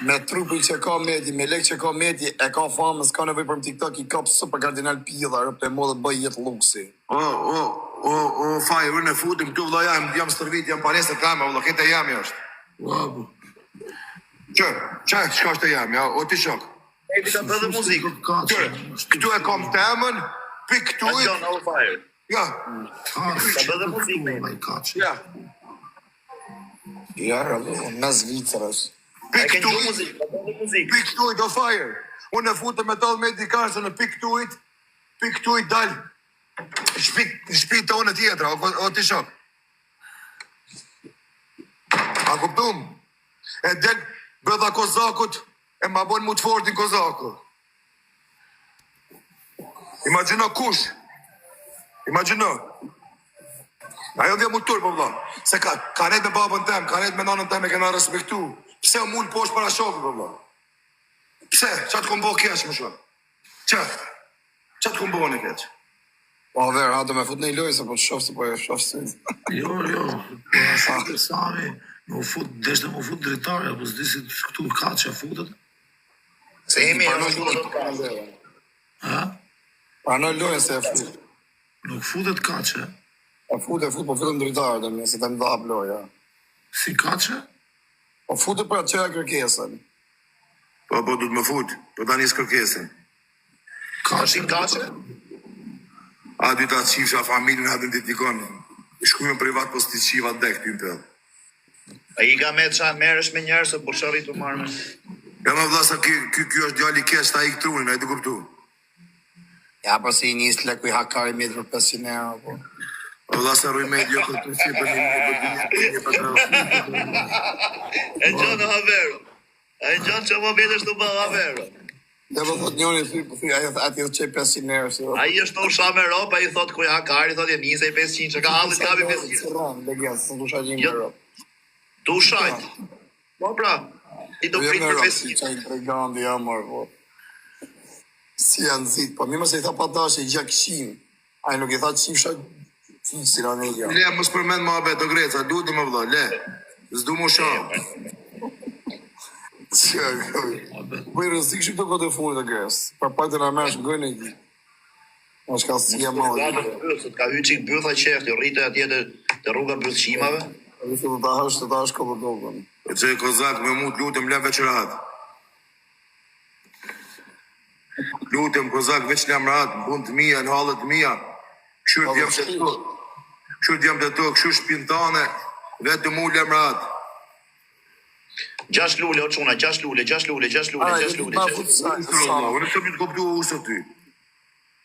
Me trupin që ka Medi, me lek që ka Medi, e ka famë, s'ka nevoj për TikTok, i kap super kardinal pilla, rëp e modë bëj jetë luksi. O, fajrë në futim, këtu vëlla jam stërvit, jam paresë të kamë, vëlla, këtë e jam është. Wabu. Qaj, shka është e jam, ja, o ti shok. Medi ka bërë dhe muzikë. Këtu e kam temën, pik këtu i... John on fire. Ja, Ka bërë dhe muzikë Medi. ja. Ja, rëllu, me zvicërës. Ai Pik kanë këtu shumë i... muzikë, ka bërë muzikë. Pik këtu i do fire. Unë e futë me talë me dikarë se në pik këtu i dalë. Shpi të unë tjetra, o ti shok. A kuptum? E del bëdha Kozakut, e ma bon mu të fortin Kozakut. Imagino kush. Imagino. Ajo dhe mu turë, po vëlla. Se ka net me babën tem, ka net me nanën tem e kena respektu. Pse u mullë poshtë para shokë, po vëlla. Pse? Qa të kom bo keq më shumë? Qa të kom bo në keq? Po, verë, ha, do me fut në i lojë, se po të shofë, se po e shofë si. Jo, po asa të sami, deshte mu fut dritare, apo s'di si këtu ka që futet. Se jemi e në shumë të kanë. Ha? Pa në lojën se e fut. Nuk futet ka që. E fut, po futën dritarë dhe se të mdhap loja. Si ka që? Po futë për atë qëra kërkesën. Po, du të më fut, po ta njës kërkesin. Ka Shi kaçë? A dy ta qifsha familjen hadën të tikon. Shkujën privat, po s'ti qiva dek ty në tëllë. A i ka me qa merësh me njerë, se po shërit u marrë me. Ja më vëlla sa kjo është djali kesh, ta i këtrunin, a i të kuptu. Ja, po si i njës të leku i hakari me për 500 euro, po. O vëlla sa rruj me djo këtë si për një për E gjonë Havero. E gjonë që më vedesh të bë Havero. Dhe po thot njoni, ati dhe qej 500 euro, si. A i është në usha me ropa, a i thot ku i hakari, thot e njëse i 500, që ka hallit kapi 500. Sërran, dhe gjenë, së në dusha një me euro. Tu ushajt. Po pra, i do Jo prit me për euro, si 500. qaj të regan dhe jamër, po. Si janë zitë, po mi më se i tha pa dash e i gjakëshim. A i nuk i tha qifsha si në një gjë. Le, mos përmend më abet o Greca, du të më vëlla, le. S'du mu shamë. Po i rëzik shumë të këtë e fundit e gresë. Për pak të në mesh në gëjnë e gjithë. Në shka si e malë. Ka hy qik bëtha qefti, rritë atje të rruga bëthshimave. E të ta hash këtë dogën. E që e Kozak me mu të lutëm le veqërat. Lutem kozak veç lamrat, bun të mia, në hallet të mia. Kështu jam të to. Kështu jam të to, kështu shpintane, vetëm u lamrat. 6 lule, o çuna, 6 lule. Unë të më të kuptu usë ty.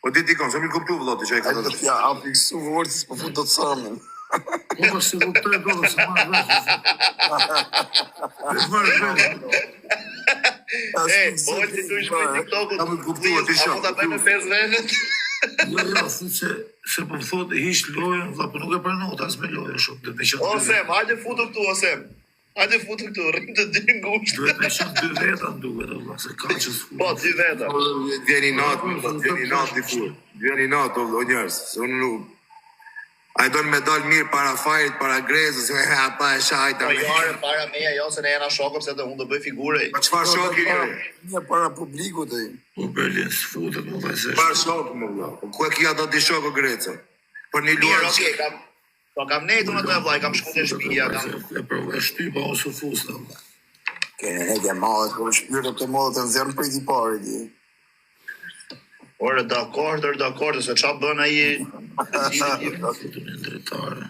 O ti dikon, sa më të kuptu vëllati që ai ka thënë. Ja, a fiksu vortis po fut do të samin. Po se kuptoj do se marr vesh. Oj, ti duhet të TikTok-ut. Sa më të kuptu ti shoh. Ta bëjmë 5 venet. Jo, se po më thotë hiç lojën, valla po nuk e pranoj as me lojë shumë, do të qenë. Osem, hajde futu këtu, Osem. Hajde futu këtu, rrim të dy ngushtë. Duhet me qenë 2 veta duhet, valla, se ka që s'fu. Po, 2 veta. Vjeni natë i fur. Vjeni natë o njerëz, se unë nuk. Ai don me dal mirë para fajrit, para grezës, pa e shajta. Po jare para meja, jo se ne jena shokëm se unë do bëj figure. Pa çfarë shoki je? Një para publikut ai. Po Berlin s'futet më vajzë. Çfarë shoku më valla? Ku e kia do të shoko greca? Për një Mirë, luan. okej, kam nejtu në të vllai, kam shku në shtëpia, kam. E provoj shtypa ose fusta. Kene hedhja mallet, kur shpyrët të mallet e nxjerrën prej i pari ti. Ore, dakord, se qa bën ai. Futën e drejtare.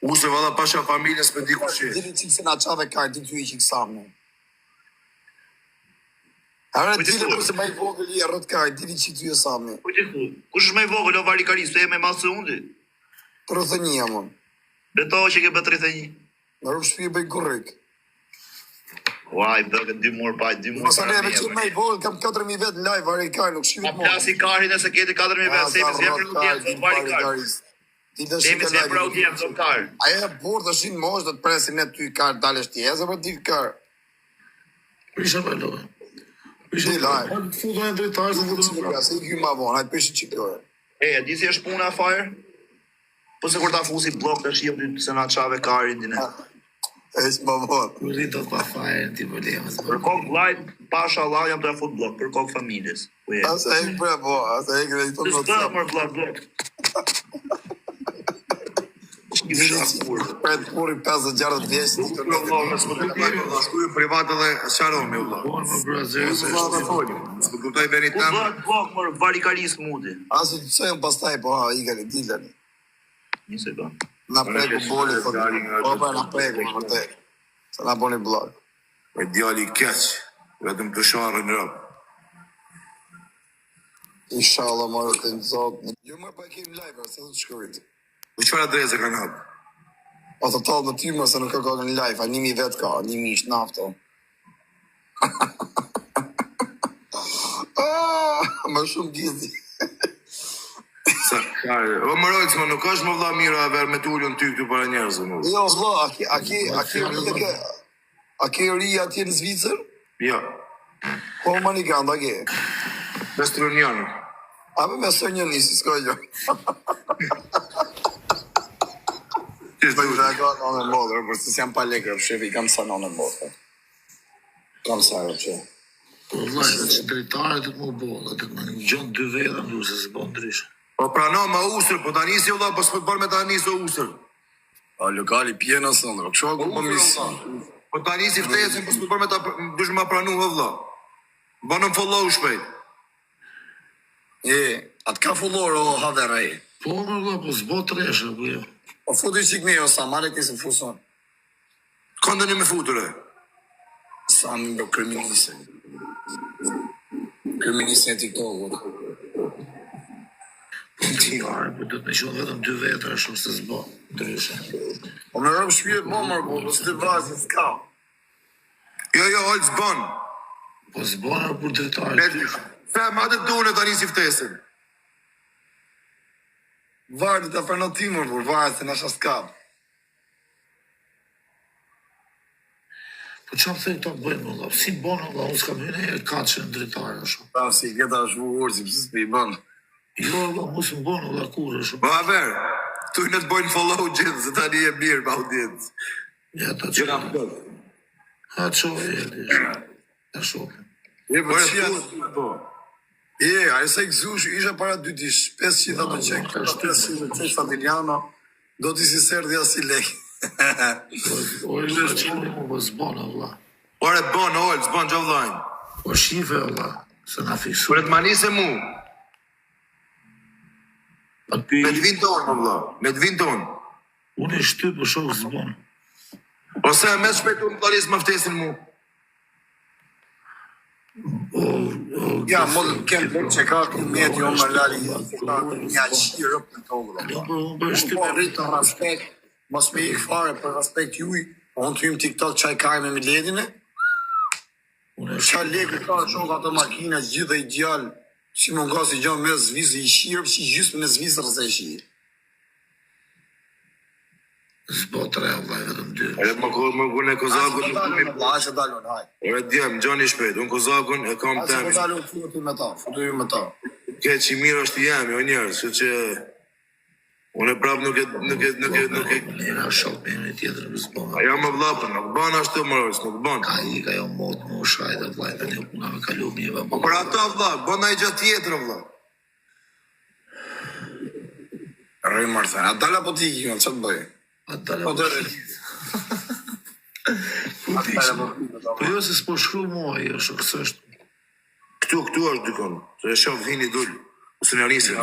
Use valla pasha familjes me di kush je. Dili çik se na çave ka ti ty hiç samin. Ara Po ti dili thua? kurse më i vogël i rrot ka, dili çik ty samin. Po ti thu, kush është më i vogël o varikaris, se e më madh se unë? 31 mon. Beto që ke bë 31. Në rrugë shtëpi bëj kurrik. Uaj, bëgë 2 muaj pa, 2 muaj. Mos a neve që më i vogël kam 4000 vet live varikar, nuk Ma shihut më. plasi karin e se keti 4000 vetë, se jemi për audiencë, varikar. Ti do Jemi se për audiencë, kar. Aja burë të shinë mosh do të presin ne ty kar dalesh ti, edhe për ti kar. Prisha për lojë. Di laj. Futën e drejtare se futën e Se i ky ma vonë, hajtë pëshi qikore. E di si është puna fire? Po se kur ta fusi blok të shihem ty se na çave karin dine. E që ma vonë. Kur rritë të pa fajrën, ti problemës. Për kokë vllajt, pasha Allah jam të fut blok, për kokë familjes. Po je. Asa e për e po, asa e këtë i të Të në s'bë më blok. Për e të puri 50-60 vjeç. Shkuj privat edhe sharon me valla. Por më brazerë se Valla foli. S'po kuptoj veni Ku tam. bëhet blok më varikaris mudi. Asa të qëjmë pastaj, po ha, i gani, dilani. Një sekond. Na pregu boli, po për na pregu, për te. Se na boni blok. Po djali keq. Vetëm të sharrën rrap. Inshallah, marrë të në zotë. Jo më pa kemë live, se të shkërit. Po çfarë adrese kanë hap? O të talë në ty më se nuk ka ka në live, a 1000 vet ka, 1000 ish nafto. Më shumë gizi. Sa kare. O më rojtë, më nuk është më vlla mira e verë me t'ullën ty këtu para njerëzë. Më. Jo, vlla, a ke ri atje në Zvicër? Ja. Po më një kanë, a ke? Vestronianë. A me së një nisi, s'ka jo. Po ju ka në në modër, për se s'jam pa lekër, shefi, kam sa në modër. Kam sa jo që. Po vllai, që drejtare të të më bolla, të më gjën 2 veta, ndu se s'bën ndryshe. Po prano ma usër, po ta nisi valla, po s'po të bërë me ta nisi o usër. A lokali pjena së ndrë, kësho ku po misë. Po ta nisi ftesën, po s'po të bërë me ta dush ma pranu valla. Banëm follow shpejt. Atë ka fullor o haverej. Po më vlla, po s'bë treshe, po jo. O futi qik me jo sa, mare ti se fuson. Këndën e me future. Sa më do kriminise. Kriminise e TikTok-ut. Po drejtare, po do të më qenë vetëm 2 veta, shumë se s'bë ndryshe. O me rëmë shpijet më mërë, po së të vazë s'ka. Jo, olë s'bën. Po s'bën për drejtare. Fem, atë të unë ta nisi ftesën. Varë të për në timur, por varë se nasha s'ka. Po çfarë thënë këto bëjnë valla? Si bën valla? Unë s'kam hyrë e kaçën drejtare shumë. Ta si këta është vuhur, si pësë s'pi bënë. Jo, valla, mos më bën valla kurrë shumë. Po a ver, tu në të bojnë follow gjithë, se tani e mirë pa audiencë. Ja ta çka. Ha çoj. Ta shoh. Po e shia, po. A e se këzush, isha para 2 dish, 500 ato qek, 500 qek Fatiliano, do t'i si serdhja si lek. O e shë që më s'bona, vla. Ore, bon, ol, s'bon gjallajnë. Po shife, Allah, se na fiksu. Për të manise mu, A ty, me të vinë tonë, vëlla, me të vinë tonë. unë e shty për shokë zbon. Ose me shpejtu në plaris më ftesin mu. Ja, mod kem që ka këmjet jo më lali një qirë për të ogrë. Unë për shty Po rritë të respekt, mos me ik fare për respekt juj, unë të jim TikTok qaj kaj me miledine, unë e qa shty. lekë ka shok ato makina gjithë i djallë, si më nga si gjë me zvizë i shirë, si gjysmë në zvizë rëse i shirë. Zbo tre, Allah, vetëm dy. Edhe më kone kozakun, Ashe dalon, hajë. ore djem, gjani shpejt, unë kozakun e kam Ashe po temi. dalon futu me ta, futu ju me ta. Ke që i mirë është jemi, o njerës, që unë e prapë nuk e, Njëra shok me një tjetër për zbon. ajo më vlapën, nuk banë ashtu më rës, nuk banë. Ka i ka jo mod më shajt e vlajt e një puna me kalu mjeve. Po për ata vla, bëna i gjatë tjetër vla. Rëj Marthen, a dala po ti ikime, që të bëjë? A tale Po po të Po jo se s'po shkru mua, jo shokësësht. Këtu është dykon, se e shoh vini dull, ose në rrisë.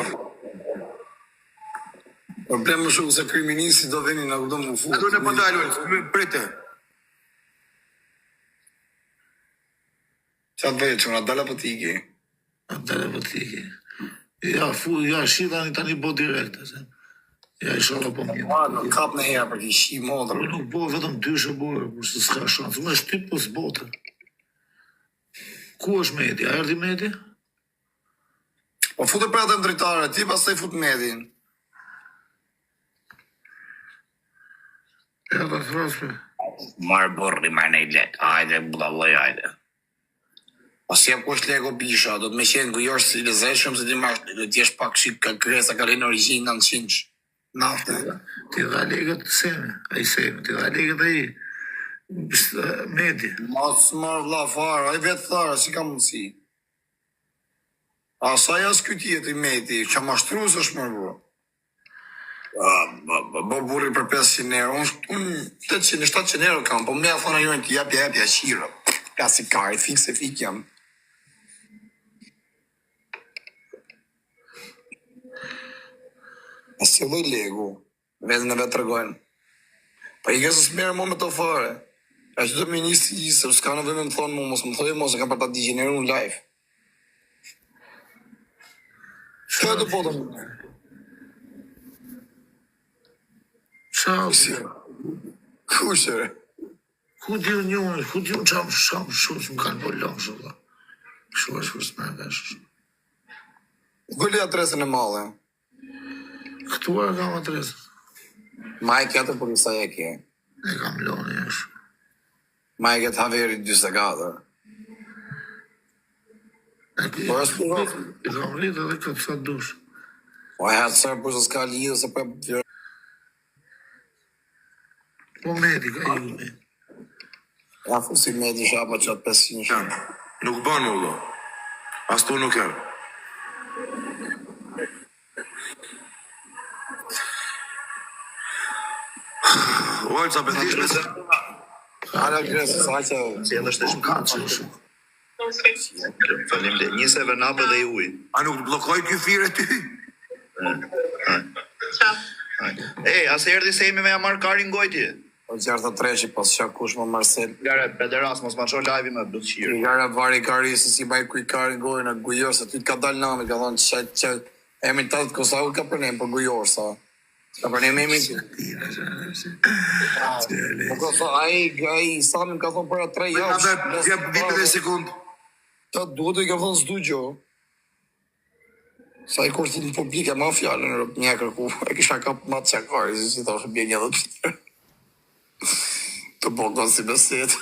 Problem më shumë se kriminisi do veni në këdo më futë. Këtu në po dalë, prite. Qa të bëjë që nga dala po ti iki? A tale po t'iki. Ja, shi tani bo direkte, se. Ja, ishala po mjë. Ma, në kap në herë për ti shi modrë. Po nuk bo vetëm dyshe borë, por se s'ka shansë. Unë e shtyp po s'bote. Ku është Medi? A erdi Medi? Po futë për atë ndritare, ti pas të i futë medin. Ja, ta thrasme. Marë burri, marë në i letë, ajde, bullalloj, ajde. Pas jem kush lego bisha, do të me qenë gujosh si lezeshëm, se ti marrë, do t'jesh pak shik ka kresa, ka rinë origjinë 900 nafte. Ti dha legët Semi, a i Semi, ti dha legët a i Medi. Mas marrë vla farë, a i vetë thara, si ka mundësi. A sa jas ky tjetër i meti, që ma shtru së është mërë bro. Bo burri për 500 euro, unë 800-700 euro kam, po me a thona jojnë të japja qira. Ja si kari, fikse fik jam. A si lloj legu, vetë në vetë të regojnë. Pa i kësë smerë mo me të fare. A që të ministri gjithë, s'ka në vëmë më thonë mu, mos më thojë mos e kam për ta digjeneru në live. Shka të po të më? Qa, Si? Kushere? ku di unë njënë, ku di unë qamë shumë që më kanë po lëngë shumë, da. Kështu është kur s'me ka shumë. Gulli adresën e male. Këtu e kam adresën. Ma e kjetër për kësa e kje. E kam lënë e shumë. Ma e kjetë haveri 24. Po është për rrëtë. I kam rritë edhe këtë sa dush. Po e hatë sërë për se s'ka lidhë, se për... Po Medi ka ju me. Ja fusi medi shapa që atë 500 shumë. Nuk banë më vla. As tu nuk erë. Ojë, sa pëthish me se... Ala kresë, sa që... Si edhe është Po ka që shumë. Falim dhe, një 7-up dhe i uj. A nuk të blokoj kjo fire ty? E, asë erdi se jemi me ja marë karin gojtje. Po gjartë të treshi, pas qa kush më Marcel. Gare, pederas, mos ma qo live me do të qirë. I gara vari kari, se si baj kuj karin gojë në gujor, se ty t'ka dal nami, ka thonë që emri tatë Kosovu ka përnem për gujor, sa. Ka përnem emri... Po ka thonë, ai Samin ka thonë për atë 3 javë. Jep vitë dhe sekundë. Ta duhet i ka thonë s'du gjo. Sa i kur të në publike ma fjallën në një kërku, e kisha kap ma të qakari, si ta është bje një dhe të tjerë. Të bokon si beset.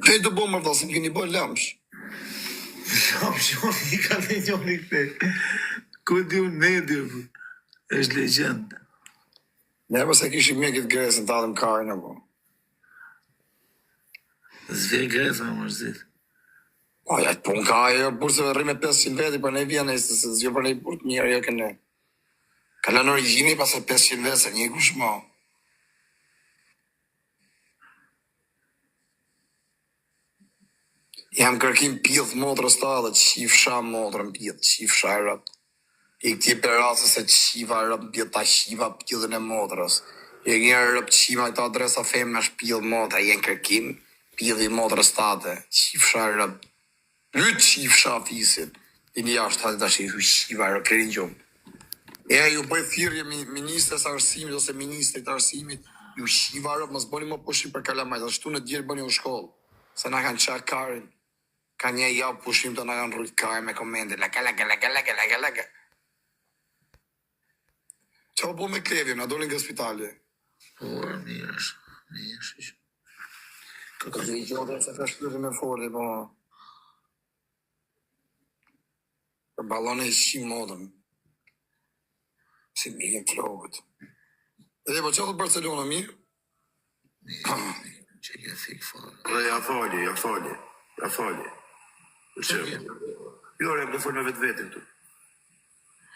Hej të bo mërda, si më keni bo lamsh. Shumë i ka në njëri këtë. Ku di unë Medi, është legjend. Ne përse kishim me këtë gresën të adëm karin e bo. Zvej gresa më mërzit. Po, ja të pun ka ajo, burse rri me 500 veti, për ne vjen e se zjo për ne i purt njërë, jo këne. Kalan origjini pas e 500 vese, një kush mo. Jam kërkim pjith motrës ta dhe qifsha motrën pjith, qifsha rëp. I këti perasës e qiva rëp pjith ta qiva pjithën e motrës. I një rëp qima i ta adresa fem me shpjith motra, jen kërkim pjith i motrës tate, qifsha rëp. Lytë qifsha fisit. I një ashtë hajtë tash i qiva rëp kërën gjumë. E ju bëj thirrje ministres arsimit ose ministrit arsimit, ju qiva rëp, mos bëni më pushim për kalamajt, ashtu në djerë bëni u shkollë. Se na kanë qak karin. Ka një javë pushim të na kanë rrujt karë me komende. Laka. Qa po me Klevin, na dolin nga spitali? Mirë është. Ka të i gjote se ka shpyrë me forti, po... Për balone i shqim modën. Si mirë flokët. Edhe, po që të Barcelona, mirë? Që je fik fare. Dhe ja fali. Jo, re, më fërë në vetë këtu.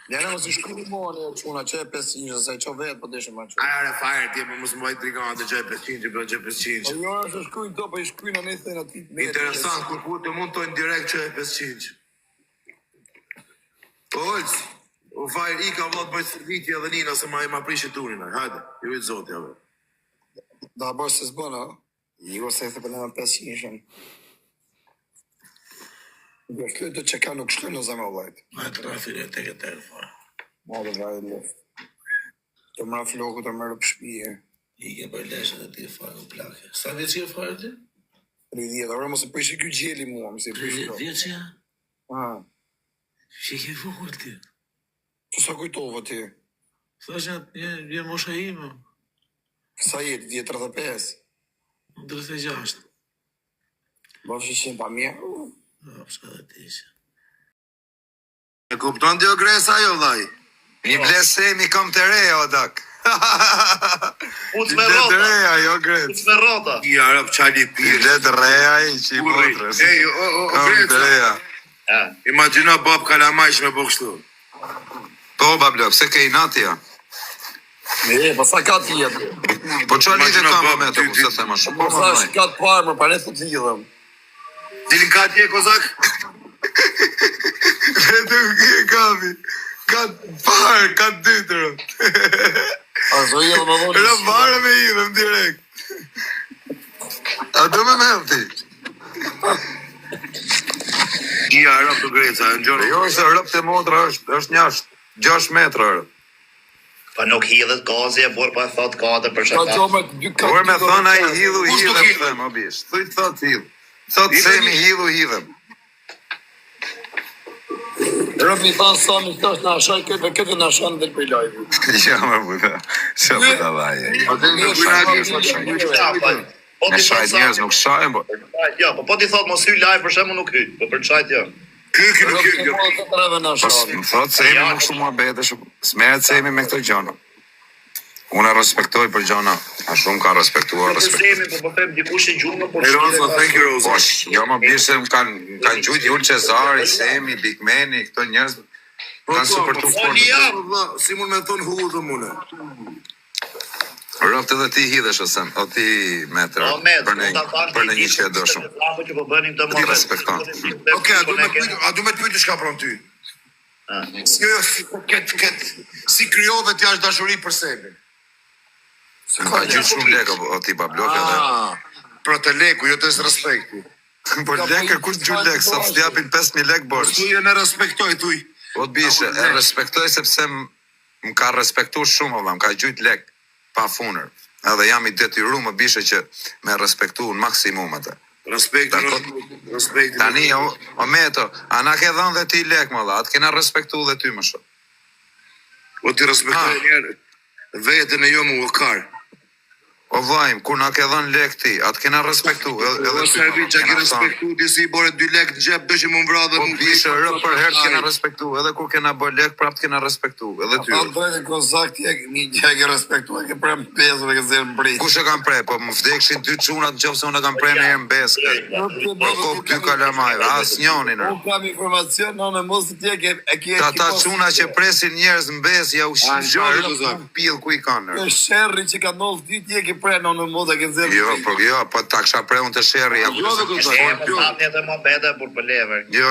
Njëre mos i shkru moni e quna, që e 500, se që vetë po deshe ma që. Ajare fare, ti më mos më bajt drikon të që e 500, bro që e 500. Po jo, është shkrujnë to, po i shkrujnë në thejnë ati. Interesant, kur të mund tojnë direkt që e 500. Po, Olc, u fajrë i ka vlot bëjt servitje edhe nina se ma prishë turin, hajde, ju i të zotë, jave. Da bërë se s'bëna, Igo se e për në 500. Nga shkëllë të që ka nuk shkëllë në zemë vajtë. Ma e të rafire të këtërë fare. Ma dhe vajtë lëftë. Të mra floku të mërë për shpije. I ke për leshët e ti fare në plake. Sa vjetë që e fare ti? 30, ora mos e përshë kjo gjeli mua, mëse i përshë kjo. Vjetë që ja? Që ke vogël ti? Që sa kujtova ti? Sa që je mosha ime? Sa jetë, 35? 36. Bërë shqin pa mirë? Psa dhe ti që. E kupton të jo gresa jo, dhaj? Një blesemi kom të reja, o dak. Uc me rota. Jo gret. Uc me rota. I arab qali I pirë. letë reja i që i motrës. Ej, o Kom të gresa. reja. Imagina bab kalamajsh me bo kështu. Po, bablo, pse ke i natja? Po sa ka të jetë? Po që lidhe Imagina ka bab, me të ty- ku se thema shumë? Po sa është ka të parë, më pare të t'jidhëm. Dilin ka tje, kozak? Letë kje kapi. Ka parë, ka dytërë. A zë jidhëm më dhoni. Rë parë me idhëm direkt. A do me mërë ti? I arab të gresa, në gjorë. Jo, se rëp të motra është një 6 metra rëp. Pa nuk hidhet gazi e borë pa e thot kate për Ka shaka. gjo me dy ka Por me thona i Kush hidhu të hidhem hidhu? të më bish. Thuj të thot hidhu. Thot semi hidhu hidhem. Rëp një thanë sa mi të është në ashaj, këtë në ashaj në dhe për lajvi. Ja më buda. Sa buda vaje. Me shajt njerëz nuk shajnë, po. Jo, po ti thot mos hy live për shembull nuk hy. Po për çajt jo. Ky nuk Rëp ky. një po të të rëve në Po ashaj. më thot semi nuk shumë mua bete shumë. Smeret semi me këto gjona. Unë respektoj për gjona. A shumë ka respektuar, Po respektoj. semi po them dikush i gjumë po Hey, Rosa, thank you, Rosa. Po, jo më bishë kanë gjujt Jul Cezari, Semi, Bigmeni, këto njerëz kanë supportu fort. Si mund me thonë hu dhe mune. Rëft edhe ti hidhesh ose o ti metër Po me, për në një që e do shumë. Apo që po bënim të Ti respekton. Oke, a du me të pyjtë shka pron ty. Jo, si kryove t'ja është dashuri për sebi. Ka gjytë shumë lekë o ti bablok edhe. Për të leku, jo të së respekti. Po lekë, kush gjytë lekë, sa të japin 5.000 lekë borç. Tu jo në respektoj, tuj. O të bishe, e respektoj sepse më ka respektu shumë, më ka gjytë lekë pa funër. Edhe jam i detyru më bishe që me respektu në maksimum atë. Respekti. Tani, o meto, a na ke dhënë dhe ti lekë më dha, atë kena respektu dhe ty më shumë. O ti respektoj njerë. Vetën e jo më ullkar. O vllajm, kur na ke dhënë lek ti, atë kena respektu. Edhe Serbi që ke respektu disi i bore 2 lek në gjep do që më mbra dhe Po bishë rë për herë kena respektu, edhe kur kena bë lek prapë kena respektu, edhe ty. Atë drejtë kozak ti e ke respektuar, ke prem pesë dhe ke zërë mbrit. Kush e kam pre? Po më vdekshin 2 çunat nëse unë e kam pre në herë në beskë. Po kok 2 kalamaj, asnjënin. Unë kam informacion, në mos ti e ke Ata çuna që presin njerëz në besë ja ushin pill ku i kanë. Është sherrri që ka ndodhur ti e ke pre në mod e ke zërë. Jo, po ta kisha pre unë të sherrri ja. Hapni të mobete për pëlever. Jo,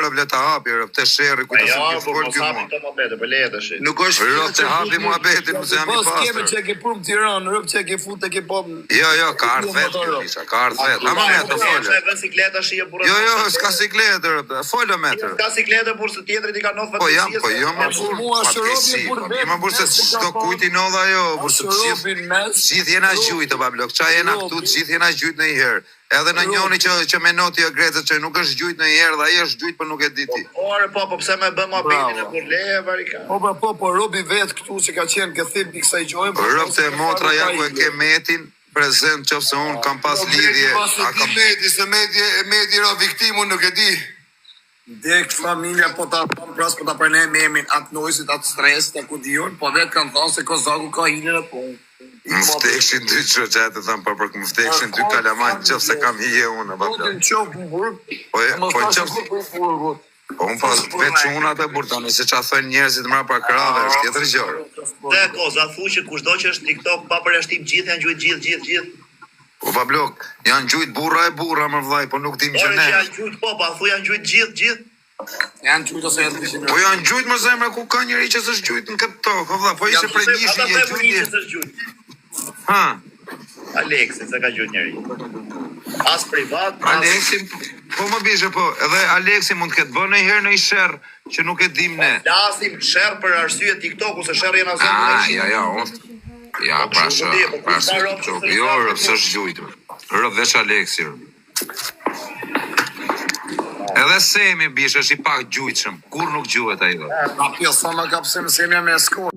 rëvle të hapi, rëvle të sherrri ku të Jo, se por fol mos kjo hapni mua. të mobete, pëlever tash. Nuk është Rëvle të hapi muhabetin, mëse jam i Po skeme pastër. që e ke prum Tiranë, rëp që e ke fut e ke po. Jo, ka ardh vet kjo pisha, ka ardh vet. Ama me të folë. Ka sikleta shije burrë. Jo, s'ka sikletë, rëvle. Folë me të. Ka siklete por së tjetrit i ka ndodhur Po jam, më burse çdo kujt i ndodh ajo, burse gjithë jena gjujt o bablok, qa jena këtu, gjithë jena gjujt në i herë. Edhe në njoni që me noti o Grecët që nuk është gjujt në i herë dhe ajo është gjujt për nuk e diti. Ore, po pse me bë mohabetin e burlever i ka. Po, robi vetë këtu që ka qenë këthim për kësaj gjojnë. Rëpë të motra ja ku e ke metin, prezent që se unë kam pas lidhje. Medi, se Medi ra viktimun nuk e di. Dek familja po ta thonë pras po ta përnej me emin atë nojësit, atë stresit, atë ku dion, po vetë kanë thonë se Kozaku ka hinën e punë. Më vdekshin 2 çoqate thamë për më vdekshin 2 kalamaj qëfë se kam hije unë. Po të në qofë në burg, Po qëfë. Po unë pas veç unë atë burtani, se që a thënë njerëzit mëra pra krave, është tjetër gjërë. Dhe koza thu që kushdo që është TikTok pa përjashtim gjithë janë gjujt gjithë. Po pa blok, janë gjujt burra e burra më vllaj, po nuk dim që Ore ne. që janë gjujt po, pa thu janë gjujt gjithë. janë qujtë ose janë të kishin. Po janë gjujt më zemre ku ka njëri që s'është gjujt në këtë tokë, vlla, po ishe prej njëshi Ata je të gjujtje. është gjujt. Ha, Aleksi, se ka gjujt njëri. As privat, Aleksi, po më bishe po, edhe Aleksi mund të ketë bënë një herë në i sherr që nuk e dim ne. Lasim shërë për arsye TikToku, se shërë jena Ah, zemë. ja, unë. Ja, pasha, jo, rëp, s'është gjujtur. Rëp veç Aleksi, rëp. Edhe Semi bish është i pak gjujtshëm, kur nuk gjuhet ai. A pjesë sa më ka pëse më semja me skor.